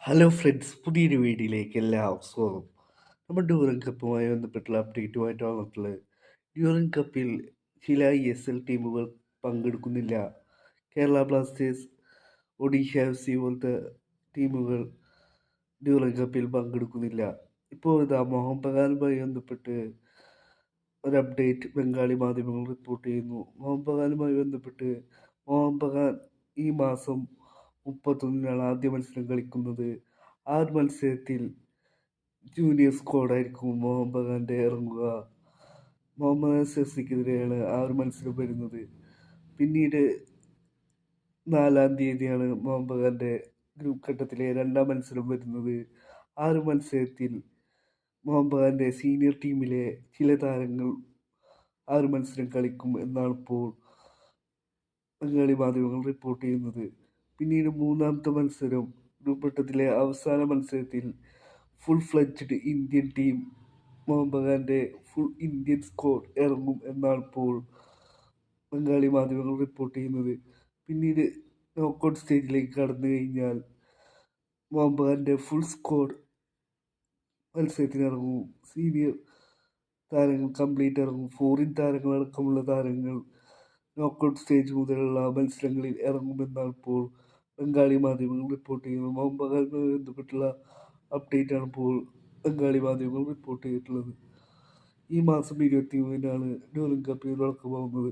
Hello friends, പുതിയൊരു വീഡിയോയിലേക്ക് എല്ലാവർക്കും സ്വാഗതം. നമ്മൾ ഡ്യൂറൻഡ് കപ്പുമായി ബന്ധപ്പെട്ടുള്ള അപ്ഡേറ്റുമായിട്ടാണ് വന്നിട്ടുള്ളത്. ഡ്യൂറൻഡ് കപ്പിൽ ചില ESL ടീമുകൾ പങ്കെടുക്കുന്നില്ല. കേരള ബ്ലാസ്റ്റേഴ്സ്, ഒഡീഷ FC പോലത്തെ ടീമുകൾ ഡ്യൂറൻഡ് കപ്പിൽ പങ്കെടുക്കുന്നില്ല. ഇപ്പോൾ ഇതാ മോഹൻ ബഗാനുമായി ബന്ധപ്പെട്ട് ഒരു അപ്ഡേറ്റ് ബംഗാളി മാധ്യമങ്ങൾ റിപ്പോർട്ട് ചെയ്യുന്നു. മോഹൻ ബഗാനുമായി ബന്ധപ്പെട്ട് മോഹൻ ബഗാൻ ഈ മാസം 31-നാണ് ആദ്യ മത്സരം കളിക്കുന്നത്. ആ ഒരു മത്സരത്തിൽ ജൂനിയർ സ്ക്വാഡായിരിക്കും മോഹൻ ബഗാൻ്റെ ഇറങ്ങുക. മുഹമ്മദ് സിർസിക്കെതിരെയാണ് ആ ഒരു മത്സരം വരുന്നത്. പിന്നീട് 4-ാം തീയതിയാണ് മോഹൻ ബഗാൻ്റെ ഗ്രൂപ്പ് ഘട്ടത്തിലെ രണ്ടാം മത്സരം വരുന്നത്. ആ ഒരു മത്സരത്തിൽ മോഹൻ ബഗാൻ്റെ സീനിയർ ടീമിലെ ചില താരങ്ങൾ ആ ഒരു മത്സരം കളിക്കും എന്നാണ് ഇപ്പോൾ ബംഗാളി മാധ്യമങ്ങൾ റിപ്പോർട്ട് ചെയ്യുന്നത്. പിന്നീട് മൂന്നാമത്തെ മത്സരം, ഗ്രൂപ്പ് ഘട്ടത്തിലെ അവസാന മത്സരത്തിൽ full fledged Indian team Mohun ബഗാൻ്റെ ഫുൾ ഇന്ത്യൻ സ്ക്വാഡ് ഇറങ്ങും എന്നാണ് ഇപ്പോൾ ബംഗാളി മാധ്യമങ്ങൾ റിപ്പോർട്ട് ചെയ്യുന്നത്. പിന്നീട് നോക്കൗട്ട് സ്റ്റേജിലേക്ക് കടന്നു കഴിഞ്ഞാൽ മോഹൻ ബഗാൻ്റെ ഫുൾ സ്ക്വാഡ് മത്സരത്തിനിറങ്ങും. സീനിയർ താരങ്ങൾ കംപ്ലീറ്റ് ഇറങ്ങും. ഫോറിൻ താരങ്ങളടക്കമുള്ള താരങ്ങൾ നോക്കൗട്ട് സ്റ്റേജ് മുതലുള്ള മത്സരങ്ങളിൽ ഇറങ്ങുമെന്നാണ് ഇപ്പോൾ ബംഗാളി മാധ്യമങ്ങൾ റിപ്പോർട്ട് ചെയ്യുന്നത്. മോഹൻ ബഗാനുമായി ബന്ധപ്പെട്ടുള്ള അപ്ഡേറ്റാണ് ഇപ്പോൾ ബംഗാളി മാധ്യമങ്ങൾ റിപ്പോർട്ട് ചെയ്തിട്ടുള്ളത്. ഈ മാസം 23-നാണ് ഡ്യൂറൻഡ് കപ്പിന് തുടക്കമാവുന്നത്.